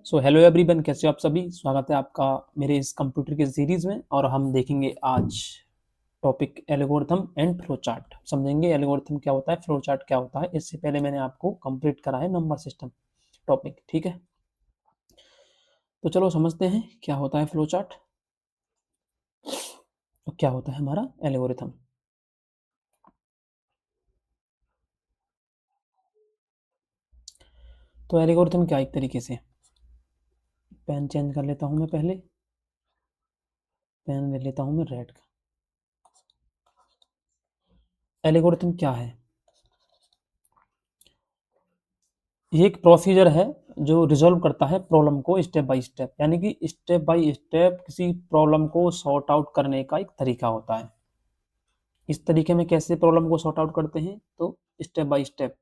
So hello everyone, कैसे हो आप सभी। स्वागत है आपका मेरे इस कंप्यूटर के सीरीज में। और हम देखेंगे आज topic algorithm and flow chart. समझेंगे एल्गोरिथम क्या होता है, फ्लो चार्ट क्या होता है। इससे पहले मैंने आपको कंप्लीट करा है नंबर सिस्टम टॉपिक, ठीक है। तो चलो समझते हैं क्या होता है फ्लो चार्ट और क्या होता है हमारा एल्गोरिथम। तो एल्गोरिथम क्या, एक तरीके से पेन चेंज कर लेता हूँ मैं पहले। पेन ले लेता हूँ मैं रेड का। एल्गोरिथम क्या है? ये एक प्रोसीजर है जो रिजॉल्व करता है प्रॉब्लम को स्टेप बाय स्टेप, यानी कि स्टेप बाय स्टेप किसी प्रॉब्लम को सॉर्ट आउट करने का एक तरीका होता है। इस तरीके में कैसे प्रॉब्लम को सॉर्ट आउट करते हैं, तो स्टेप बाय स्टेप,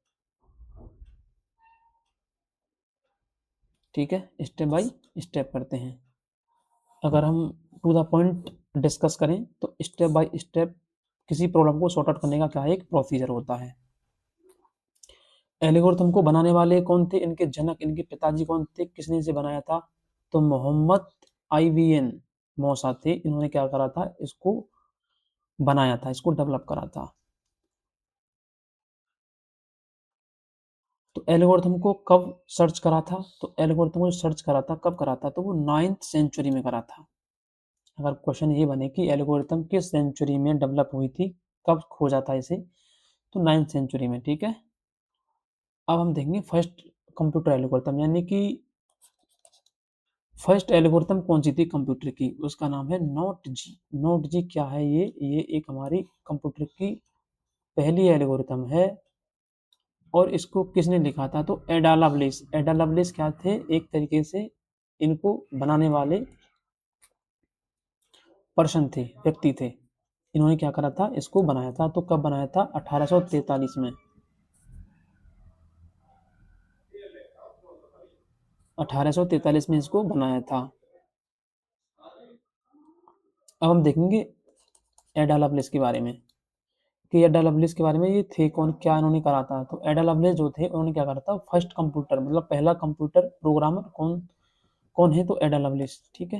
ठीक है, स्टेप बाय स्टेप करते हैं। अगर हम टू द पॉइंट डिस्कस करें तो स्टेप बाय स्टेप किसी प्रॉब्लम को सॉर्ट आउट करने का क्या है, एक प्रोसीजर होता है। एल्गोरिथम को बनाने वाले कौन थे, इनके जनक, इनके पिताजी कौन थे, किसने इसे बनाया था? तो मोहम्मद आईवीएन मौसा थे। इन्होंने क्या करा था, इसको बनाया था, इसको डेवलप करा था। तो एल्गोरिथम को कब सर्च करा था? तो एल्गोरिथम को सर्च करा था, कब करा था? तो वो 9th सेंचुरी में करा था। अगर क्वेश्चन ये बने कि एल्गोरिथम किस सेंचुरी में डेवलप हुई थी, कब खोजा था इसे, तो 9th सेंचुरी में, ठीक है। अब हम देखेंगे फर्स्ट कंप्यूटर एल्गोरिथम, यानी कि फर्स्ट एल्गोरिथम कौन सी थी कंप्यूटर की, उसका नाम है नोट जी। नोट जी क्या है? ये एक हमारी कंप्यूटर की पहली एल्गोरिथम है। और इसको किसने लिखा था? तो एडा लवलेस। एडा लवलेस क्या थे, एक तरीके से इनको बनाने वाले पर्सन थे, व्यक्ति थे। इन्होंने क्या करा था, इसको बनाया था। तो कब बनाया था? 1843 में। 1843 में इसको बनाया था। अब हम देखेंगे एडा लवलेस के बारे में कि एडा लवलेस के बारे में ये थे कौन, क्या इन्होंने करा था। तो एडा लवलेस जो थे, उन्होंने क्या करा था, फर्स्ट कंप्यूटर, मतलब पहला कंप्यूटर प्रोग्रामर कौन कौन है? तो एडा लवलेस, ठीक है।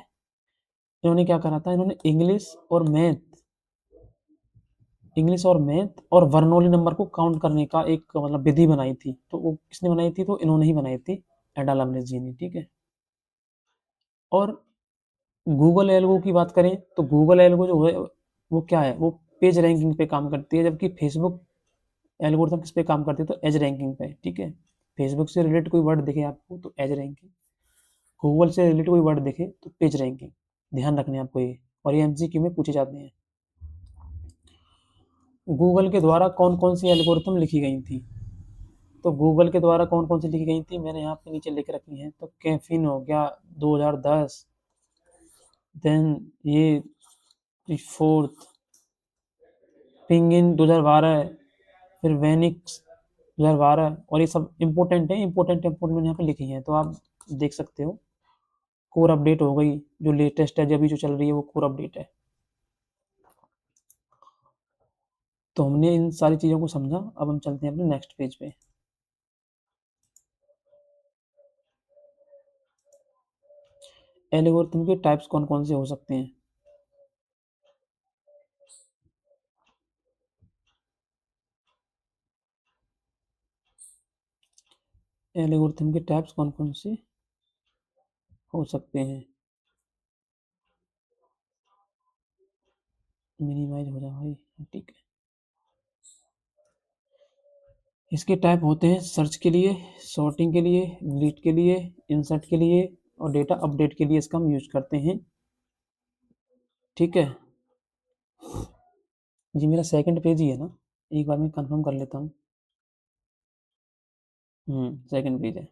इन्होंने क्या करा था, इन्होंने इंग्लिश और मैथ और बर्नौली नंबर को काउंट करने का एक मतलब विधि बनाई थी। तो वो किसने बनाई थी? तो इन्होंने ही बनाई थी, एडा लवलेस जी ने, ठीक है। और गूगल एल्गो की बात करें तो गूगल एल्गो जो है वो क्या है, वो पेज रैंकिंग पे काम करती है, जबकि फेसबुक एल्गोरिथम किस पे काम करती है? तो एज रैंकिंग पे, ठीक है। फेसबुक से रिलेटेड कोई वर्ड दिखे आपको तो एज रैंकिंग, गूगल से रिलेटेड कोई वर्ड दिखे तो पेज रैंकिंग। ध्यान रखने आपको ये, और ये एमसीक्यू में पूछे जाते हैं। गूगल के द्वारा कौन कौन सी एल्गोरिथम लिखी गई थी? तो गूगल के द्वारा कौन कौन सी लिखी गई थी, मैंने यहाँ पे नीचे लिख रखी है। तो कैफीन हो गया 2010, देन ये फोर्थ, पिंगिन 2012, फिर वेनिक्स 2012, और ये सब इंपॉर्टेंट है। इंपॉर्टेंट मैंने यहाँ पे लिखी है, तो आप देख सकते हो। कोर अपडेट हो गई, जो लेटेस्ट है, जो अभी जो चल रही है वो कोर अपडेट है। तो हमने इन सारी चीज़ों को समझा। अब हम चलते हैं अपने नेक्स्ट पेज पे। एल्गोरिथम के टाइप्स कौन कौन से हो सकते हैं? एल्गोरिथम के टाइप्स कौन कौन से हो सकते हैं? मिनिमाइज हो जाए भाई, ठीक है। इसके टाइप होते हैं सर्च के लिए, सॉर्टिंग के लिए, डिलीट के लिए, इंसर्ट के लिए, और डेटा अपडेट के लिए इसका हम यूज करते हैं, ठीक है। जी मेरा सेकंड पेज ही है ना, एक बार मैं कंफर्म कर लेता हूँ। सेकंड पेज है।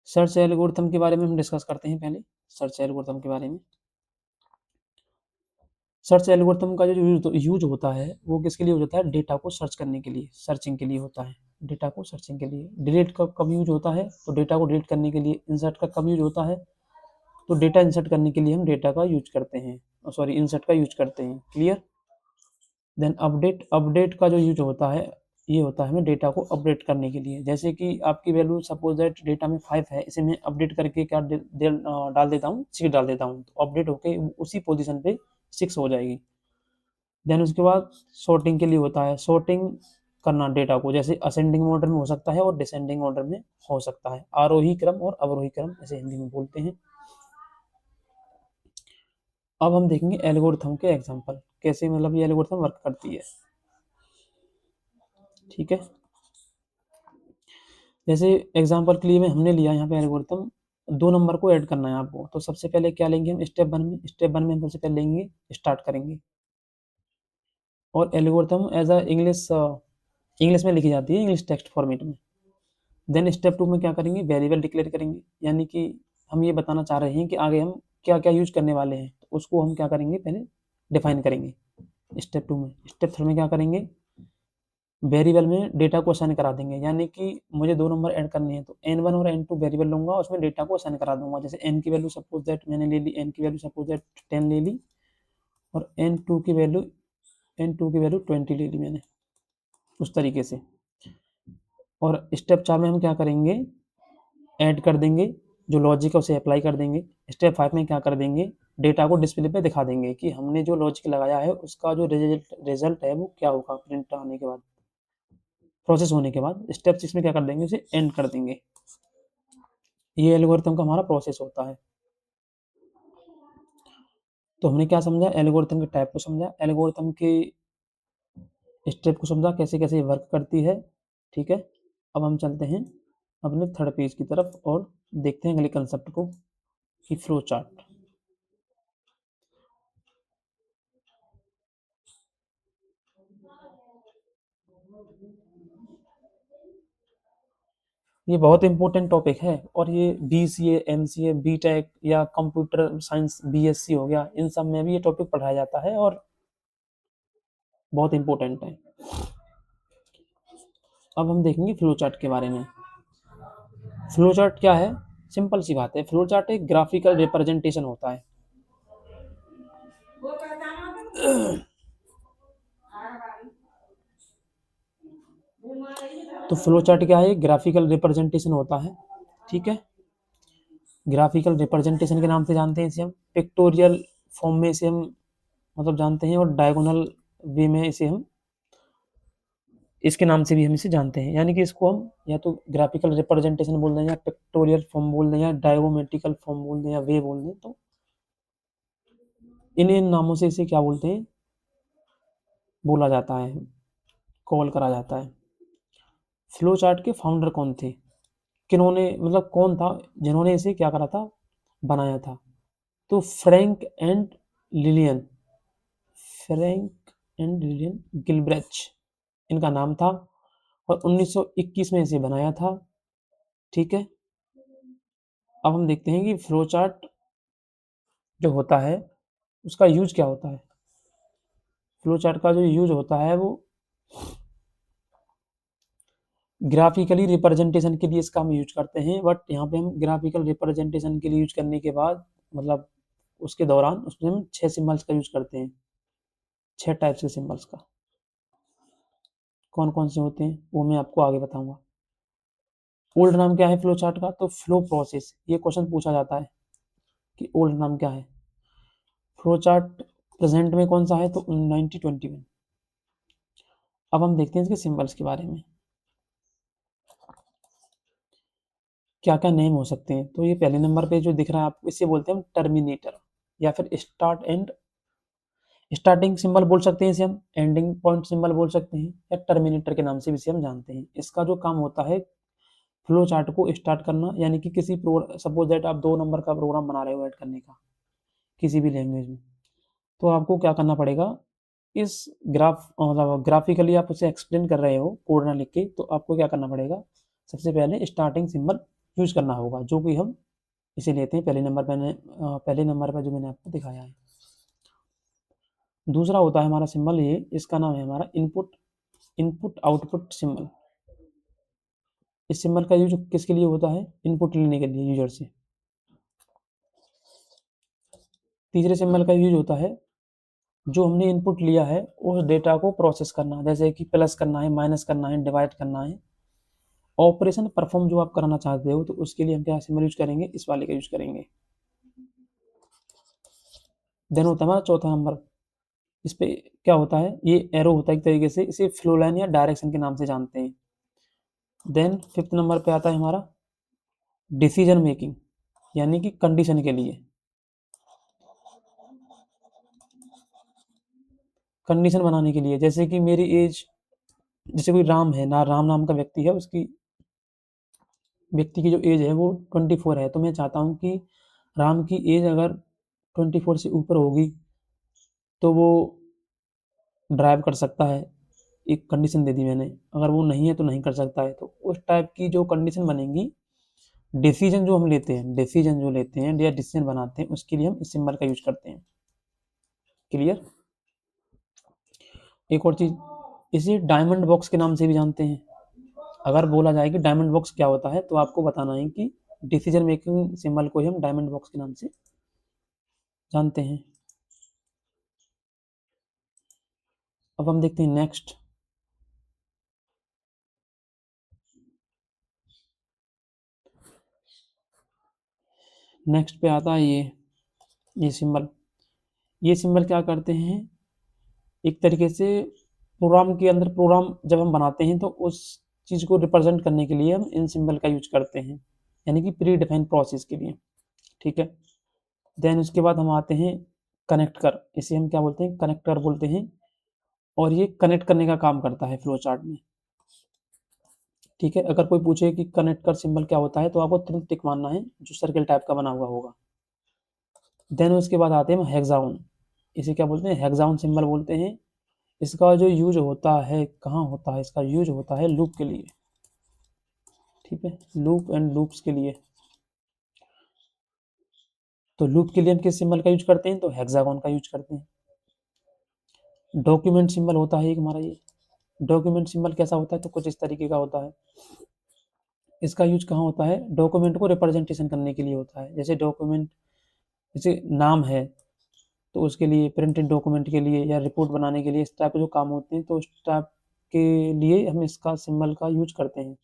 सर्च एल्गोरिथम के बारे में हम डिस्कस करते हैं पहले। सर्च एल्गोरिथम के बारे में, सर्च एल्गोरिथम का जो यूज होता है वो किसके लिए होता है? डेटा को सर्च करने के लिए, सर्चिंग के लिए होता है। डेटा को सर्चिंग के लिए। डिलीट कब कब यूज होता है? तो डेटा को डिलीट करने के लिए। इंसर्ट का कब यूज होता है? तो डेटा इंसर्ट करने के लिए हम डेटा का यूज करते हैं, इंसर्ट का यूज करते हैं, क्लियर। देन अपडेट, अपडेट का जो यूज होता है ये होता है हमें डेटा को अपडेट करने के लिए। जैसे कि आपकी वैल्यू सपोज दैट डेटा में 5 है, इसे मैं अपडेट करके क्या डाल देता हूँ, 6 डाल देता हूँ, तो अपडेट होके उसी पोजीशन पे 6 हो जाएगी। देन उसके बाद सॉर्टिंग के लिए होता है, सॉर्टिंग करना डेटा को, जैसे असेंडिंग ऑर्डर में हो सकता है और डिसेंडिंग ऑर्डर में हो सकता है, आरोही क्रम और अवरोही क्रम ऐसे हिंदी में बोलते हैं। अब हम देखेंगे एल्गोरिथम के एग्जांपल, कैसे मतलब ये एल्गोरिथम वर्क करती है। ठीक है, जैसे एग्जांपल के लिए में हमने लिया यहाँ पे एल्गोरिथम, 2 नंबर को ऐड करना है आपको, तो सबसे पहले क्या लेंगे हम, स्टेप 1 में हम सबसे पहले लेंगे, स्टार्ट करेंगे। और एल्गोरिथम एज अ इंग्लिश में लिखी जाती है, इंग्लिश टेक्स्ट फॉर्मेट में। देन स्टेप 2 में क्या करेंगे, वेरिएबल डिक्लेयर करेंगे, यानी कि हम ये बताना चाह रहे हैं कि आगे हम क्या क्या यूज करने वाले हैं, तो उसको हम क्या करेंगे, पहले डिफाइन करेंगे स्टेप 2 में। स्टेप 3 में क्या करेंगे, वेरिएबल में डेटा को असाइन करा देंगे, यानी कि मुझे 2 नंबर ऐड करने हैं, तो n1 और n2 वेरिएबल लूंगा, उसमें डेटा को असाइन करा दूंगा। जैसे n की वैल्यू सपोज दैट मैंने ले ली, n की वैल्यू सपोज दैट 10 ले ली, और n2 की वैल्यू 20 ले ली मैंने, उस तरीके से। और स्टेप 4 में हम क्या करेंगे, ऐड कर देंगे, जो लॉजिक है उसे अप्लाई कर देंगे। स्टेप 5 में क्या कर देंगे, डेटा को डिस्प्ले पे दिखा देंगे कि हमने जो लॉजिक लगाया है उसका जो रिजल्ट है वो क्या होगा प्रिंट आने के बाद, प्रोसेस होने के बाद। स्टेप 6 में क्या कर देंगे, उसे एंड कर देंगे। ये एल्गोरिथम का हमारा प्रोसेस होता है। तो हमने क्या समझा, एल्गोरिथम के टाइप को समझा, एल्गोरिथम के स्टेप को समझा, कैसे कैसे वर्क करती है। ठीक है, अब हम चलते हैं अपने थर्ड पेज की तरफ और देखते हैं अगले कंसेप्ट को, कि फ्लो चार्ट। ये बहुत इंपॉर्टेंट टॉपिक है, और ये BCA, MCA, BTech या कंप्यूटर साइंस BSc हो गया, इन सब में भी ये टॉपिक पढ़ाया जाता है और बहुत इंपॉर्टेंट है। अब हम देखेंगे फ्लो चार्ट के बारे में। फ्लो चार्ट क्या है, सिंपल सी बात है, फ्लो चार्ट एक ग्राफिकल रिप्रेजेंटेशन होता है। तो फ्लो चार्ट क्या है, ग्राफिकल रिप्रेजेंटेशन होता है। ठीक है, ग्राफिकल रिप्रेजेंटेशन के नाम से जानते हैं इसे हम, पिक्टोरियल फॉर्म में इसे हम मतलब जानते हैं, और डायगोनल वे में इसे हम इसके नाम से भी हम इसे जानते हैं, यानी कि इसको हम या तो ग्राफिकल रिप्रेजेंटेशन बोल दें, या पिक्टोरियल फॉर्म बोल दें, या डायगोमेट्रिकल फॉर्म बोल दें, या वे बोल दें, तो इन नामों से इसे क्या बोलते हैं, बोला जाता है, कॉल करा जाता है। फ्लो चार्ट के फाउंडर कौन थे, किन्होंने मतलब कौन था जिन्होंने इसे क्या करा था, बनाया था, तो फ्रैंक एंड लिलियन गिलब्रेच इनका नाम था, और 1921 में इसे बनाया था। ठीक है, अब हम देखते हैं कि फ्लो चार्ट जो होता है उसका यूज क्या होता है। फ्लो चार्ट का जो यूज होता है वो ग्राफिकली रिप्रेजेंटेशन के लिए इसका हम यूज करते हैं, बट यहाँ पे हम ग्राफिकल रिप्रेजेंटेशन के लिए यूज करने के बाद मतलब उसके दौरान उसमें हम 6 सिंबल्स का यूज करते हैं, 6 टाइप्स के सिंबल्स का। कौन कौन से होते हैं वो मैं आपको आगे बताऊंगा। ओल्ड नाम क्या है फ्लो चार्ट का, तो फ्लो प्रोसेस, ये क्वेश्चन पूछा जाता है कि ओल्ड नाम क्या है। फ्लो चार्ट प्रेजेंट में कौन सा है, तो 1921। अब हम देखते हैं इसके सिंबल्स के बारे में, क्या क्या नेम हो सकते हैं। तो ये पहले नंबर पे जो दिख रहा है आपको, इसे बोलते हैं हम टर्मिनेटर, या फिर स्टार्टिंग सिंबल बोल सकते हैं इसे हम, एंडिंग पॉइंट सिंबल बोल सकते हैं, या टर्मिनेटर के नाम से भी इसे हम जानते हैं। इसका जो काम होता है फ्लो चार्ट को स्टार्ट करना, यानी कि किसी सपोज दैट आप 2 नंबर का प्रोग्राम बना रहे हो ऐड करने का किसी भी लैंग्वेज में, तो आपको क्या करना पड़ेगा, इस मतलब ग्राफिकली आप उसे एक्सप्लेन कर रहे हो कोड ना लिख के, तो आपको क्या करना पड़ेगा, सबसे पहले स्टार्टिंग सिंबल यूज करना होगा, जो कि हम इसे लेते हैं पहले नंबर पर जो मैंने आपको दिखाया है। दूसरा होता है हमारा सिंबल ये, इसका नाम है हमारा इनपुट आउटपुट सिंबल। इस सिंबल का यूज किसके लिए होता है, इनपुट लेने के लिए यूजर से। तीसरे सिंबल का यूज होता है जो हमने इनपुट लिया है उस डेटा को प्रोसेस करना, जैसे कि प्लस करना है, माइनस करना है, डिवाइड करना है, ऑपरेशन परफॉर्म जो आप कराना चाहते हो, तो उसके लिए हम क्या सिंबल यूज करेंगे, इस वाले का यूज करेंगे। देन होता है हमारा चौथा नंबर। इस पे क्या होता है, ये एरो होता है एक तरीके से, इसे फ्लो लाइन या डायरेक्शन के नाम से जानते हैं। देन फिफ्थ नंबर पे आता है हमारा डिसीजन मेकिंग, यानी कि कंडीशन के लिए, कंडीशन बनाने के लिए, जैसे कि मेरी एज, जैसे कोई राम है ना, राम नाम का व्यक्ति है, उसकी व्यक्ति की जो एज है वो 24 है, तो मैं चाहता हूँ कि राम की एज अगर 24 से ऊपर होगी तो वो ड्राइव कर सकता है, एक कंडीशन दे दी मैंने। अगर वो नहीं है तो नहीं कर सकता है, तो उस टाइप की जो कंडीशन बनेंगी, डिसीजन जो हम लेते हैं, डिसीजन जो लेते हैं या डिसीजन बनाते हैं, उसके लिए हम इस सिंबल का यूज करते हैं। क्लियर। एक और चीज, इसे डायमंड बॉक्स के नाम से भी जानते हैं। अगर बोला जाए कि डायमंड बॉक्स क्या होता है, तो आपको बताना है कि डिसीजन मेकिंग सिंबल को ही हम डायमंड बॉक्स के नाम से जानते हैं। अब हम देखते हैं नेक्स्ट। नेक्स्ट पे आता है ये सिंबल। ये सिंबल क्या करते हैं, एक तरीके से प्रोग्राम के अंदर, प्रोग्राम जब हम बनाते हैं तो उस चीज़ को रिप्रेजेंट करने के लिए हम इन सिंबल का यूज करते हैं, यानी कि प्री डिफाइंड प्रोसेस के लिए। ठीक है। देन उसके बाद हम आते हैं कनेक्टर, इसे हम क्या बोलते हैं, कनेक्टर बोलते हैं। और ये कनेक्ट करने का काम करता है फ्लो चार्ट में। ठीक है। अगर कोई पूछे कि कनेक्टर सिंबल क्या होता है, तो आपको तुरंत टिक मारना है, जो सर्कल टाइप का बना हुआ होगा। देन उसके बाद आते हैं हेक्सागोन, इसे क्या बोलते हैं, हेक्सागोन सिंबल बोलते हैं। इसका जो यूज होता है, कहाँ होता है, इसका यूज होता है लूप के लिए। ठीक है, लूप एंड लूप्स के लिए। तो लूप के लिए हम किस सिंबल का यूज करते हैं, तो हेक्सागोन का यूज करते हैं। डॉक्यूमेंट सिंबल होता है एक हमारा ये। डॉक्यूमेंट सिंबल कैसा होता है, तो कुछ इस तरीके का होता है। इसका यूज कहाँ होता है, डॉक्यूमेंट को रिप्रेजेंटेशन करने के लिए होता है। जैसे डॉक्यूमेंट, जैसे नाम है, तो उसके लिए, प्रिंटेड डॉक्यूमेंट के लिए या रिपोर्ट बनाने के लिए, इस टाइप के जो काम होते हैं, तो उस टाइप के लिए हम इसका सिंबल का यूज करते हैं।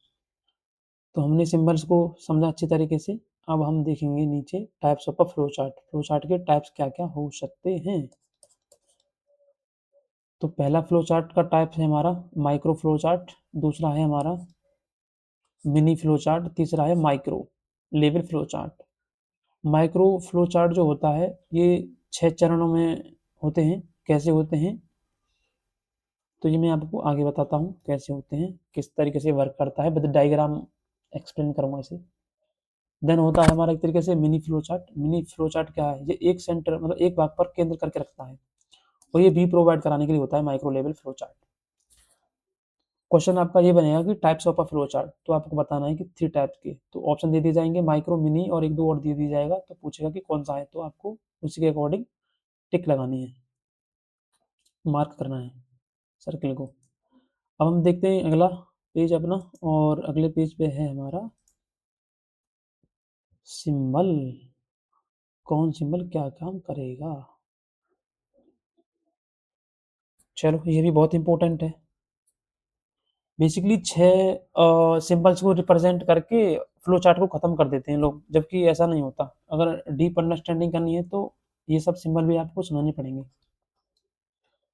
तो हमने सिंबल्स को समझा अच्छी तरीके से। अब हम देखेंगे नीचे types of a flow chart. Flow chart के टाइप्स क्या क्या हो सकते हैं। तो पहला फ्लो चार्ट का टाइप है हमारा माइक्रो फ्लो चार्ट, दूसरा है हमारा मिनी फ्लो चार्ट, तीसरा है micro level flow chart. Micro flow chart जो होता है, ये 6 चरणों में होते हैं। कैसे होते हैं, तो ये मैं आपको आगे बताता हूँ कैसे होते हैं, किस तरीके से वर्क करता है, विद डायग्राम एक्सप्लेन करूँगा इसे। देन होता है हमारा एक तरीके से mini flow chart. Mini flow chart क्या है, ये एक सेंटर, मतलब एक भाग पर केंद्र करके रखता है, और ये भी प्रोवाइड कराने के लिए होता है micro level flow chart. Question आपका ये बनेगा कि types of a flow chart, तो आपको बताना है कि 3 टाइप्स के, तो ऑप्शन दे दिए जाएंगे, माइक्रो, मिनी और एक दो और दे दी जाएगा, तो पूछेगा कि कौन सा है, तो आपको उसी के अकॉर्डिंग टिक लगानी है, मार्क करना है सर्किल को। अब हम देखते हैं अगला पेज अपना, और अगले पेज पे है हमारा सिंबल। कौन सिंबल क्या काम करेगा, चलो ये भी बहुत इंपॉर्टेंट है। बेसिकली 6 सिंबल्स को रिप्रेजेंट करके फ्लो चार्ट को ख़त्म कर देते हैं लोग, जबकि ऐसा नहीं होता। अगर डीप अंडरस्टैंडिंग करनी है तो ये सब सिंबल भी आपको समझने पड़ेंगे।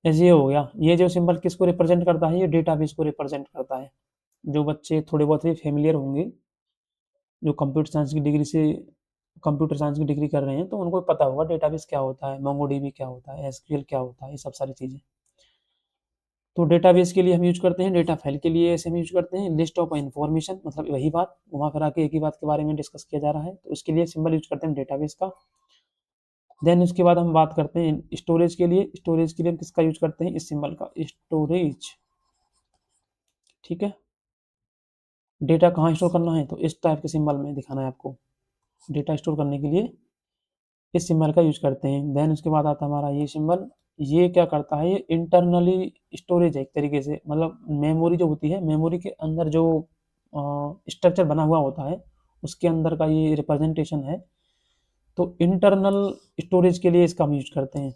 जैसे ये हो गया, ये जो सिंबल किसको रिप्रेजेंट करता है, ये डेटाबेस को रिप्रेजेंट करता है। जो बच्चे थोड़े बहुत ही फेमिलियर होंगे, जो कंप्यूटर साइंस की डिग्री कर रहे हैं, तो उनको पता होगा डेटाबेस क्या होता है, मोंगोडीबी क्या होता है, एसक्यूएल क्या होता है, ये सब सारी चीज़ें। तो डेटाबेस के लिए हम यूज करते हैं, डेटा फाइल के लिए ऐसे हम यूज करते हैं, लिस्ट ऑफ इंफॉर्मेशन, मतलब वही बात घुमा फिरा के एक ही बात के बारे में डिस्कस किया जा रहा है, तो इसके लिए सिंबल यूज करते हैं डेटाबेस का। देन उसके बाद हम बात करते हैं स्टोरेज के लिए। स्टोरेज के लिए हम किसका यूज करते हैं, इस सिंबल का, स्टोरेज। ठीक है। डेटा कहाँ स्टोर करना है, तो इस टाइप के सिंबल में दिखाना है आपको। डेटा स्टोर करने के लिए इस सिंबल का यूज करते हैं। देन उसके बाद आता है हमारा ये सिंबल। ये क्या करता है, ये इंटरनली स्टोरेज है एक तरीके से, मतलब मेमोरी जो होती है, मेमोरी के अंदर जो स्ट्रक्चर बना हुआ होता है, उसके अंदर का ये रिप्रेजेंटेशन है। तो इंटरनल स्टोरेज के लिए इसका हम यूज करते हैं।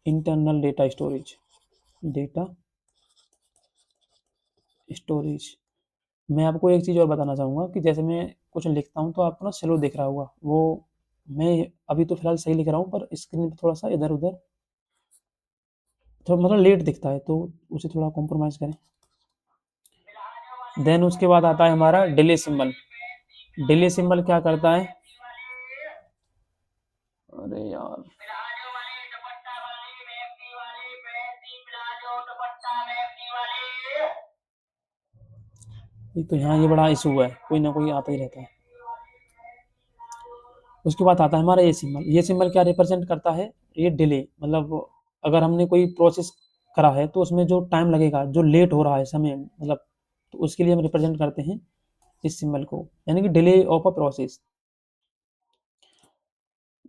Internal data storage, data storage. मैं आपको एक चीज़ और बताना चाहूँगा कि जैसे मैं कुछ लिखता हूँ तो आपको ना स्लो दिख रहा होगा, वो मैं अभी तो फ़िलहाल सही लिख रहा हूँ, पर स्क्रीन पे थोड़ा-सा इधर-उधर थोड़ा मतलब लेट दिखता है, तो उसे थोड़ा कॉम्प्रोमाइज़ करें। देन उसके बाद आता है हमारा डिले सिंबल। डिले सिंबल क्या करता है? अरे यार, एक तो यहाँ ये बड़ा इशू है, कोई ना कोई आता ही रहता है। उसके बाद आता है हमारा ये सिंबल। ये सिंबल क्या रिप्रेजेंट करता है? ये डिले, मतलब अगर हमने कोई प्रोसेस करा है तो उसमें जो टाइम लगेगा, जो लेट हो रहा है समय, मतलब तो उसके लिए हम रिप्रेजेंट करते हैं इस सिंबल को, यानी कि delay of a process.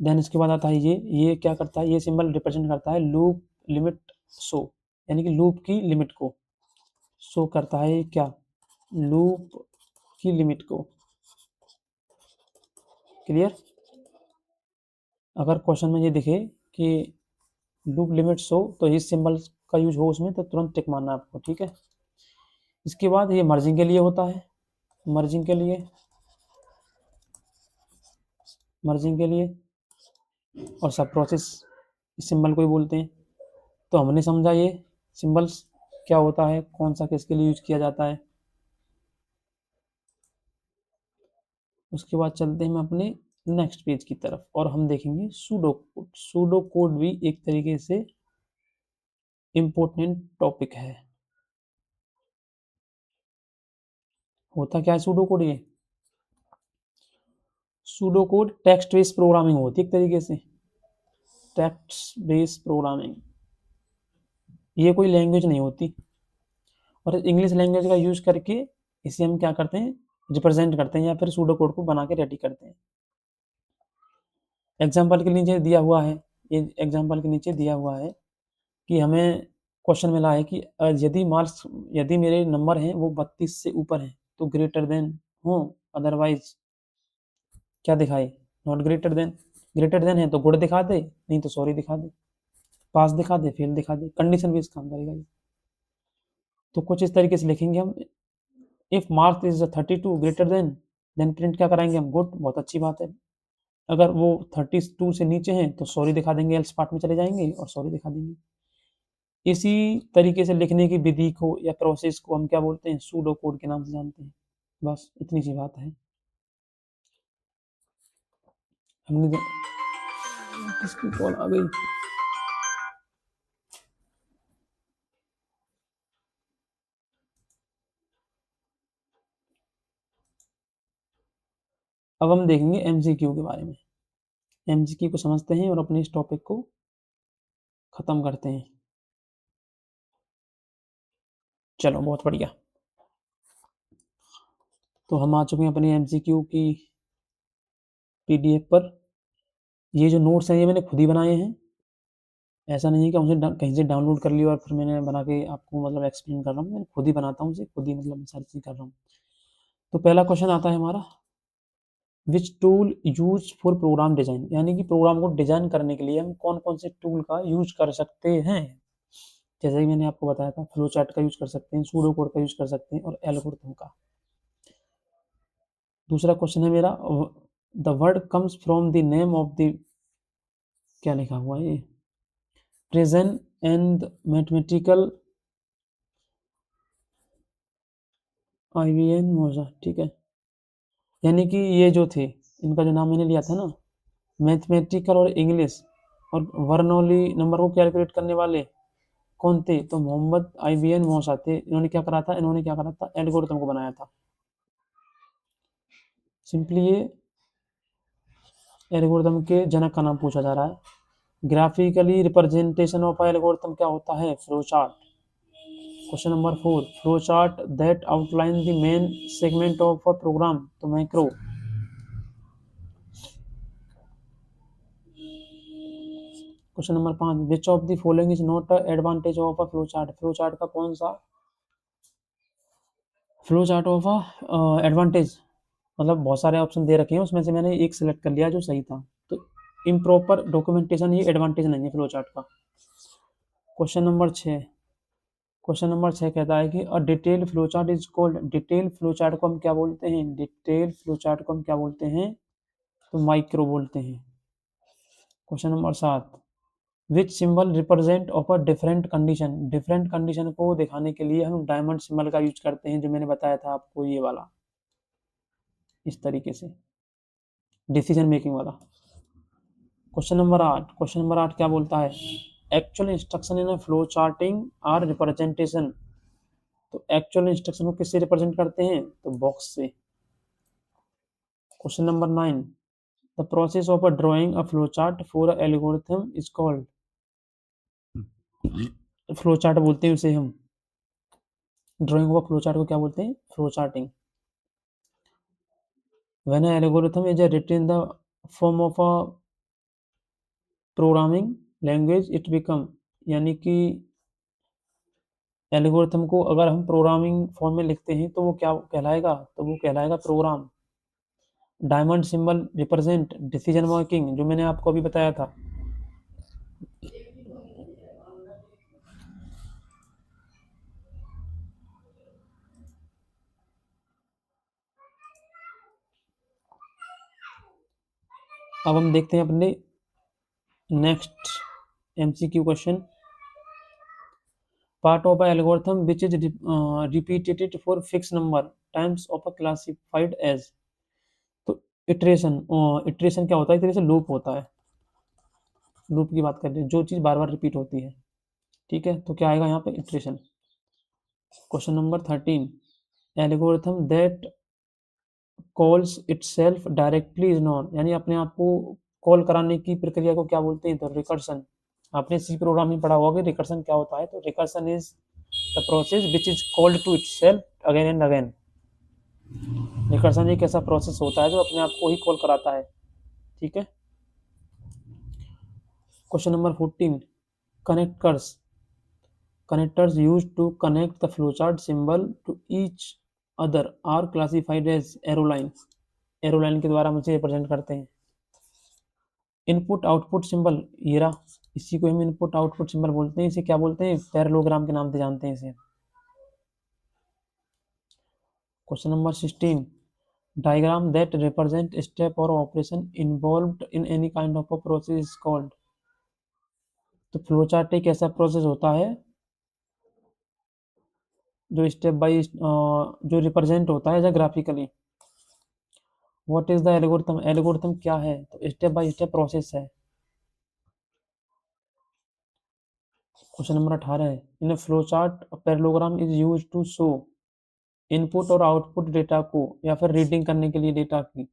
Then इसके बाद आता है ये क्या करता है? ये सिंबल रिप्रेजेंट करता है लूप लिमिट शो, यानी कि लूप की लिमिट को शो करता है। क्या? लूप की लिमिट को। क्लियर? अगर क्वेश्चन में ये दिखे कि लूप लिमिट शो, तो इस सिंबल का यूज हो उसमें, तो तुरंत टिक मारना है आपको, ठीक है। इसके बाद ये मर्जिंग के लिए होता है, मर्जिंग के लिए, मर्जिंग के लिए और सब प्रोसेस इस सिंबल को ही बोलते हैं। तो हमने समझा ये सिंबल्स क्या होता है, कौन सा किसके लिए यूज किया जाता है। उसके बाद चलते हैं हम अपने नेक्स्ट पेज की तरफ और हम देखेंगे सूडो कोड। सूडो कोड भी एक तरीके से इम्पोर्टेंट टॉपिक है। होता क्या है सूडो कोड? ये pseudo code text based programming होती है एक तरीके से, टेक्स्ट बेस्ड प्रोग्रामिंग। ये कोई लैंग्वेज नहीं होती, और इंग्लिश लैंग्वेज का यूज करके इसे हम क्या करते हैं? रिप्रेजेंट करते हैं या फिर सूडो कोड को बना के रेडी करते हैं। एग्जाम्पल के नीचे दिया हुआ है, ये एग्जाम्पल के नीचे दिया हुआ है कि हमें क्वेश्चन मिला है कि यदि मेरे नंबर हैं वो 32 से ऊपर हैं तो ग्रेटर देन हो, अदरवाइज क्या दिखाए? Not greater than. Greater than है तो गुड दिखा दे, नहीं तो सॉरी दिखा दे, पास दिखा दे, फेल दिखा दे, कंडीशन बेस्ड काम करेगा ये। तो कुछ इस तरीके से लिखेंगे हम, if marks is 32 greater than print क्या कराएंगे हम? गुड, बहुत अच्छी बात है। अगर वो 32 से नीचे हैं तो सॉरी दिखा देंगे, एल्स पार्ट में चले जाएंगे और सॉरी दिखा देंगे। इसी तरीके से लिखने की विधि को या प्रोसेस को हम क्या बोलते हैं? सूडो कोड के नाम से जानते हैं। बस इतनी सी बात है। हमने किसकी कॉल आ गई? अब हम देखेंगे एमसीक्यू के बारे में। एमसीक्यू को समझते हैं और अपने इस टॉपिक को खत्म करते हैं। चलो बहुत बढ़िया। तो हम आ चुके हैं अपने एमसीक्यू की पीडीएफ पर। ये जो नोट्स हैं ये मैंने खुद ही बनाए हैं, ऐसा नहीं है कि मुझे कहीं से डाउनलोड कर लिया और फिर मैंने बना के आपको मतलब एक्सप्लेन कर रहा हूँ। मैं खुद ही बनाता हूँ इसे, खुद ही मतलब सारी चीज़ कर रहा हूँ। तो पहला क्वेश्चन आता है हमारा, which tool use for program design, यानी कि प्रोग्राम को डिजाइन करने के लिए हम कौन कौन से टूल का यूज कर सकते हैं। जैसे ही मैंने आपको बताया था, फ्लो चार्ट का यूज कर सकते हैं, सूडो कोड का यूज कर सकते हैं और एल्गोरिथम का। दूसरा क्वेश्चन है मेरा, the word comes from the name of the, क्या लिखा हुआ है ये, प्रेजेंट एंड मैथमेटिकल आईबीएन मोजा, ठीक है। यानी कि ये जो थे, इनका जो नाम मैंने लिया था ना, मैथमेटिकल और इंग्लिश और वर्नोली नंबर को कैलकुलेट करने वाले कौन थे? तो मोहम्मद आईबीएन मौसा थे। इन्होंने क्या करा था? इन्होंने क्या करा था? एल्गोरिथम को बनाया था। सिंपली ये एल्गोरिथम के जनक का नाम पूछा जा रहा है। ग्राफिकली रिप्रेजेंटेशन ऑफ एल्गोरिथम क्या होता है? Flow chart. Question number 4, flow chart that outline the main segment of a program, तो macro. Question number 5, which of the following is not a advantage of a flow chart, flow chart का कौन सा flow chart of a advantage, मतलब बहुत सारे option दे रखे हैं उसमें से मैंने एक सिलेक्ट कर लिया जो सही था। तो इम्प्रॉपर डॉक्यूमेंटेशन ये एडवांटेज नहीं है फ्लो चार्ट का। क्वेश्चन नंबर 6 कहता है कि a detail flow chart is called, detail flow chart को हम क्या बोलते हैं, डिटेल फ्लो चार्ट को हम क्या बोलते हैं, तो माइक्रो बोलते हैं। Question number 7 which symbol represent of a different condition, different condition को दिखाने के लिए हम डायमंड सिंबल का यूज करते हैं, जो मैंने बताया था आपको, ये वाला, इस तरीके से, डिसीजन मेकिंग वाला। क्वेश्चन नंबर 8 क्या बोलता है, actual instruction in flow charting or representation, तो एक्चुअल इंस्ट्रक्शन को किससे रिप्रेजेंट करते हैं, तो बॉक्स से। Question number 9 the process of a drawing a flow chart for a algorithm is called, flow chart बोलते हैं उसे हम, ड्राइंग ऑफ फ्लो चार्ट को क्या बोलते हैं, flow charting. When a algorithm is written in the form of a programming language it become, यानी कि एल्गोरिथम को अगर हम प्रोग्रामिंग फॉर्म में लिखते हैं तो वो क्या कहलाएगा, तो वो कहलाएगा program. Diamond symbol represent decision making, जो मैंने आपको अभी बताया था। अब हम देखते हैं अपने next MCQ question. Part of a algorithm which is repeated for fix number times of a classified as, तो इटरेशन, इटरेशन क्या होता है, एक तरह से लूप होता है, लूप की बात कर रहे हैं, जो चीज़ बार बार रिपीट होती है, ठीक है, तो क्या आएगा यहाँ पे, iteration. Question number 13 algorithm that calls itself directly is non, यानी अपने आप को कॉल कराने की प्रक्रिया को क्या बोलते हैं, तो रिकर्सन। आपने सी प्रोग्राम में पढ़ा होगा कि रिकर्सन क्या होता है, तो recursion is the process which is called to itself again and again. Recursion एक ऐसा प्रोसेस होता है जो अपने आप को ही कॉल कराता है, ठीक है। Question number 14 connectors, connectors used to connect the flowchart symbol to each other are classified as arrow lines, arrow line के द्वारा हम इसे रिप्रेजेंट करते हैं। इनपुट आउटपुट सिंबल, ये रहा, इसी को हम इनपुट आउटपुट सिंबल बोलते हैं, इसे क्या बोलते हैं, पैरेललोग्राम के नाम से जानते हैं इसे। Question number 16 diagram that represent step और operation involved in any kind of a process is called, तो फ्लो चार्ट एक ऐसा प्रोसेस होता है जो स्टेप बाय जो रिप्रेजेंट होता है graphically. What is the algorithm, algorithm क्या है, तो स्टेप बाय स्टेप प्रोसेस है। क्वेश्चन नंबर 18 है in flow chart parallelogram is used to show input और आउटपुट डेटा को, या फिर रीडिंग करने के लिए डेटा की।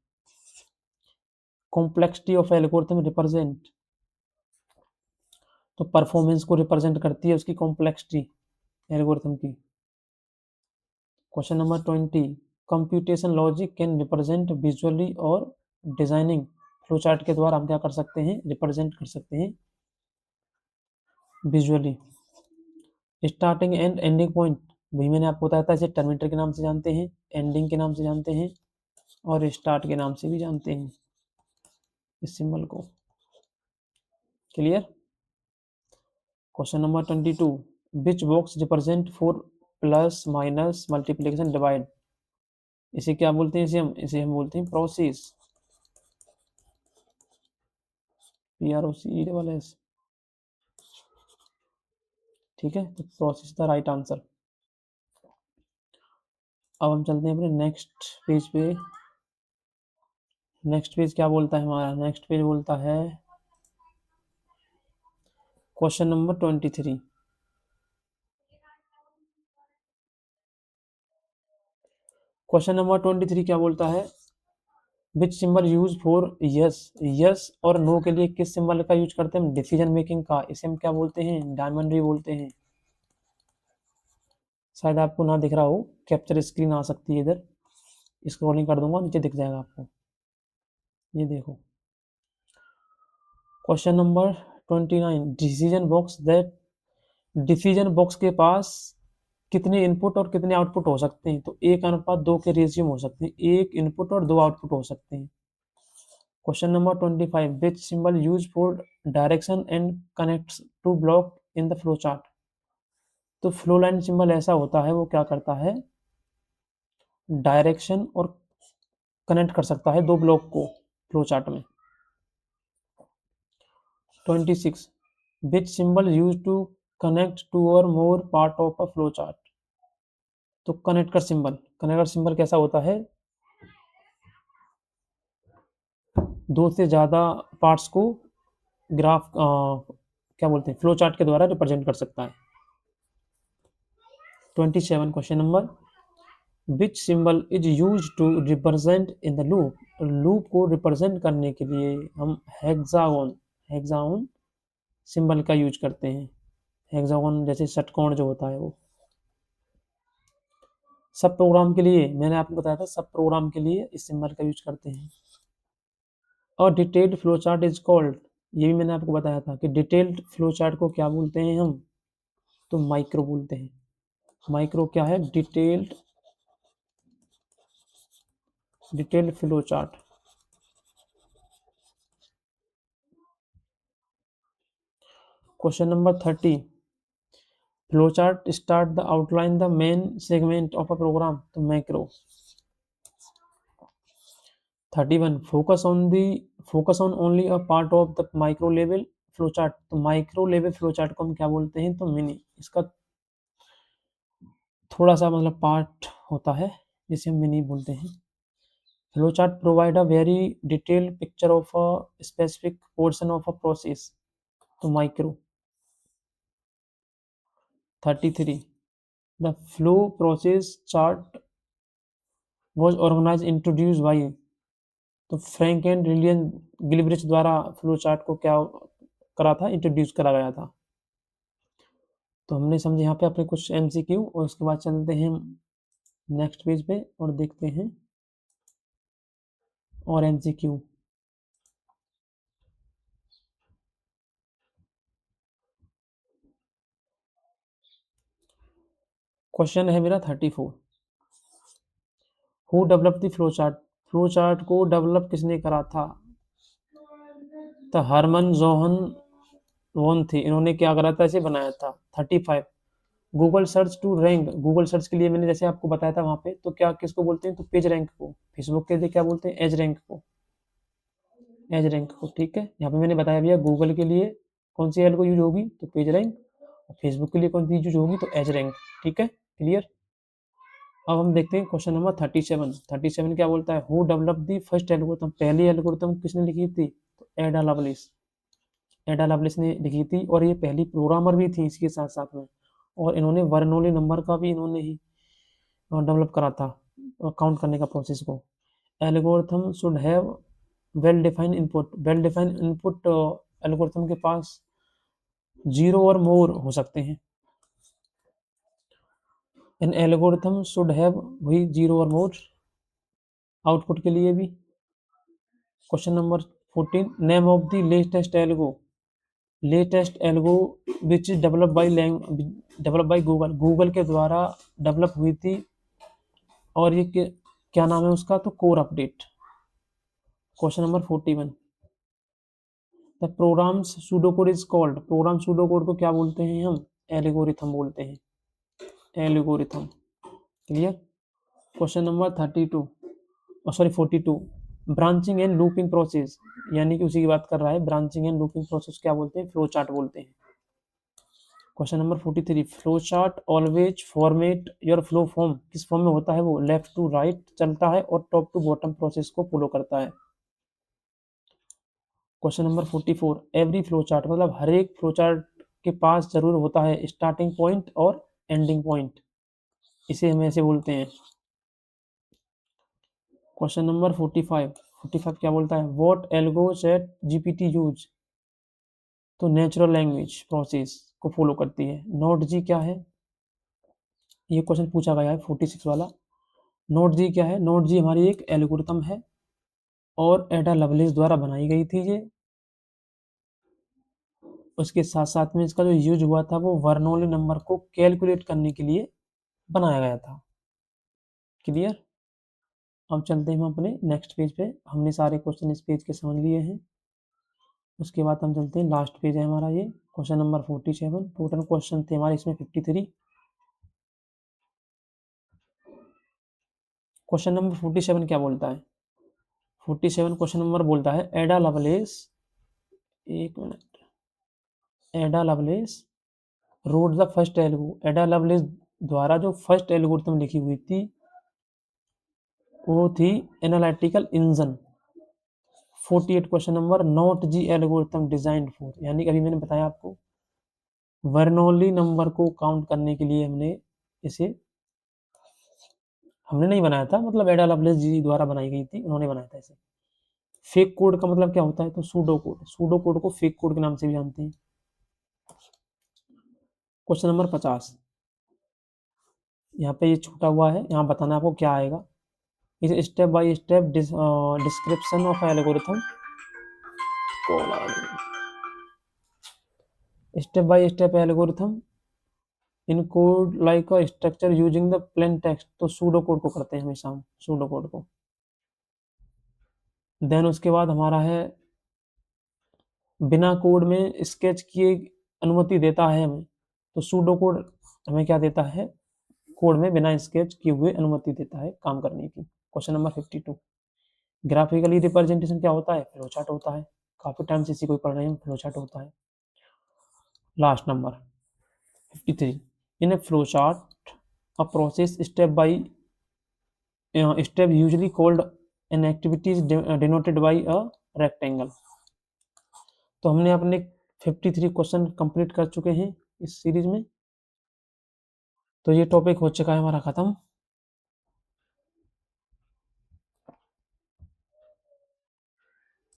कॉम्प्लेक्सिटी ऑफ एल्गोरिथम रिप्रेजेंट, तो परफॉर्मेंस को रिप्रेजेंट करती है उसकी कॉम्प्लेक्सिटी एल्गोरिथम की। Question number 20 computation logic can represent visually और डिजाइनिंग, फ्लो चार्ट के द्वारा हम क्या कर सकते हैं, रिप्रेजेंट कर सकते हैं visually. Starting and ending point, वही मैंने आपको बताया था, इसे टर्मिनेटर के नाम से जानते हैं, एंडिंग के नाम से जानते हैं, और स्टार्ट के नाम से भी जानते हैं इस सिंबल को। Clear. Question number 22 which box represent four plus minus multiplication divide, इसे क्या बोलते हैं, इसे हम बोलते हैं प्रोसेस, PROCESS, ठीक है, तो प्रोसेस द राइट आंसर। अब हम चलते हैं अपने नेक्स्ट पेज पे। नेक्स्ट पेज क्या बोलता है हमारा, नेक्स्ट पेज बोलता है क्वेश्चन नंबर 23। क्वेश्चन नंबर 23 क्या बोलता है, विच symbol use for yes, yes और नो के लिए किस सिंबल का यूज करते हैं, डिसीजन मेकिंग का, इसे हम क्या बोलते हैं, डायमंड भी बोलते हैं। शायद आपको ना दिख रहा हो, कैप्चर स्क्रीन आ सकती है इधर, स्क्रॉलिंग कर दूंगा नीचे दिख जाएगा आपको, ये देखो। Question number 29 decision box that, decision box के पास कितने इनपुट और कितने आउटपुट हो सकते हैं, तो 1:2 के रेशियो में हो सकते हैं, एक इनपुट और 2 आउटपुट हो सकते हैं। Question number 25 which symbol use for direction and connects to block in the flow chart. तो फ्लो लाइन सिंबल ऐसा होता है, वो क्या करता है, डायरेक्शन और कनेक्ट कर सकता है दो ब्लॉक को फ्लो चार्ट में। 26 which symbol use to connect two or more part of a flow chart. तो कनेक्टर सिंबल कैसा होता है, दो से ज़्यादा पार्ट्स को ग्राफ क्या बोलते हैं, फ्लो चार्ट के द्वारा रिप्रेजेंट कर सकता है। 27 question number, which symbol is use to represent in the loop. Loop को रिप्रेजेंट करने के लिए हम हेक्सागोन सिंबल का यूज करते हैं। हेक्सागोन जैसे षटकोण जो होता है वो। सब प्रोग्राम के लिए मैंने आपको बताया था, सब प्रोग्राम के लिए इस सिंबल का यूज करते हैं। और detailed flow chart is called, ये भी मैंने आपको बताया था कि डिटेल्ड फ्लो चार्ट को क्या बोलते हैं हम, तो माइक्रो बोलते हैं। माइक्रो क्या है, detailed flow chart. Question number 30, flow chart start the outline the main segment of a program, तो macro. 31 focus on only a part of the micro level flow chart, तो माइक्रो लेवल फ्लो चार्ट को हम क्या बोलते हैं, तो mini. इसका थोड़ा सा मतलब पार्ट होता है जिसे हम मिनी बोलते हैं। Flow chart provide a very detailed picture of a specific portion of a process, तो micro. 33 the flow process chart was organized introduced by, तो फ्रैंक एंड रिलियन गिलब्रिच द्वारा फ्लो चार्ट को क्या करा था, इंट्रोड्यूस करा गया था। तो हमने समझे यहाँ पे अपने कुछ एमसीक्यू, और उसके बाद चलते हैं नेक्स्ट पेज पे और देखते हैं और एमसीक्यू। क्वेश्चन है मेरा 34, who develop the flow chart. Flow chart को डेवलप किसने करा था, तो हरमन जोहन वोन थे, इन्होंने क्या करा था, इसे बनाया था। 35 Google search to rank, Google search के लिए मैंने जैसे आपको बताया था वहाँ पे, तो क्या किसको बोलते हैं, तो पेज रैंक को। फेसबुक के लिए क्या बोलते हैं, एज रैंक को, एज रैंक को। ठीक है, यहाँ पे मैंने बताया भैया गूगल के लिए कौन सी एल को यूज होगी, तो पेज रैंक, और फेसबुक के लिए कौन सी यूज होगी, तो एज रैंक। ठीक है, क्लियर। अब हम देखते हैं क्वेश्चन नंबर 37। 37 क्या बोलता है, who develop the first algorithm, पहली एल्गोरिथम किसने लिखी थी, तो एडा लवलिस। एडा लवलिस ने लिखी थी, और ये पहली प्रोग्रामर भी थी इसके साथ साथ में। और इन्होंने बर्नौली नंबर का भी इन्होंने ही डेवलप करा था, काउंट करने का प्रोसेस को। Algorithm should have well defined input, well defined input algorithm के पास जीरो और मोर हो सकते हैं। एन एल्गोरिथम शुड हैव, वही जीरो और मोर आउटपुट के लिए भी। Question number 14, name of the latest algo which is develop by Google, Google के द्वारा डेवलप हुई थी, और ये क्या नाम है उसका, तो core update. Question number 41, the programs pseudocode is called, program pseudocode को क्या बोलते हैं हम, एल्गोरिथम बोलते हैं, algorithm. Clear. Question number 32, sorry 42, branching and looping process, यानी कि उसी की बात कर रहा है, ब्रांचिंग एंड लूपिंग प्रोसेस क्या बोलते हैं, फ्लो चार्ट बोलते हैं। Question number 43, flow chart always format your flow form, किस फॉर्म में होता है वो, लेफ्ट टू राइट चलता है और टॉप टू बॉटम प्रोसेस को फॉलो करता है। Question number 44, every flow chart, मतलब हर एक फ्लो चार्ट के पास जरूर होता है स्टार्टिंग पॉइंट और एंडिंग पॉइंट, इसे हम ऐसे बोलते हैं। क्वेश्चन नंबर 45 क्या बोलता है, what algo chat GPT use, तो नेचुरल लैंग्वेज प्रोसेस को फॉलो करती है। नोट जी क्या है, ये क्वेश्चन पूछा गया है 46 वाला। नोट जी क्या है, नोट जी हमारी एक एल्गोरिथम है, और एडा लवलेस द्वारा बनाई गई थी ये। उसके साथ साथ में इसका जो यूज हुआ था वो वर्नोली नंबर को कैलकुलेट करने के लिए बनाया गया था। क्लियर। अब चलते हैं हम अपने नेक्स्ट पेज पे, हमने सारे क्वेश्चन इस पेज के समझ लिए हैं। उसके बाद हम चलते हैं, लास्ट पेज है हमारा ये, क्वेश्चन नंबर 47। टोटल क्वेश्चन थे हमारे इसमें 53। क्वेश्चन नंबर 47 क्या बोलता है? 47 क्वेश्चन नंबर बोलता है, एडा लवलेस, एक मिनट, Ada Lovelace wrote the first Ada Lovelace द्वारा जो फर्स्ट एल्गोरिथम लिखी हुई थी वो थी analytical engine. 48 question number, not जी एल्गोरिथम डिजाइंड फॉर, यानी कि अभी मैंने बताया आपको बर्नौली नंबर को काउंट करने के लिए इसे हमने नहीं बनाया था, मतलब एडा लवलेस जी द्वारा बनाई गई थी, उन्होंने बनाया था इसे। फेक कोड का मतलब क्या होता है? तो सूडो कोड, सूडो कोड को फेक कोड के नाम से भी जानते हैं। क्वेश्चन नंबर 50, यहाँ पे ये छूटा हुआ है, यहाँ बताना आपको क्या आएगा। इस step by step description of algorithm, step by step algorithm in code like a structure using the plain text, तो सूडो कोड को करते हैं हमेशा हम, सूडो कोड को। देन उसके बाद हमारा है, बिना कोड में स्केच किए अनुमति देता है हमें, तो सूडो कोड हमें क्या देता है? कोड में बिना स्केच किए हुए अनुमति देता है काम करने की। क्वेश्चन नंबर 52, ग्राफिकली रिप्रेजेंटेशन क्या होता है? फ्लो चार्ट होता है। काफी टाइम से इसी को पढ़ रहे हैं, फ्लो चार्ट होता है। Last number 53, in A flow chart a process step by step usually called an activities denoted by a rectangle. तो हमने अपने 53 क्वेश्चन कंप्लीट कर चुके हैं इस सीरीज में। तो ये टॉपिक हो चुका है हमारा खत्म।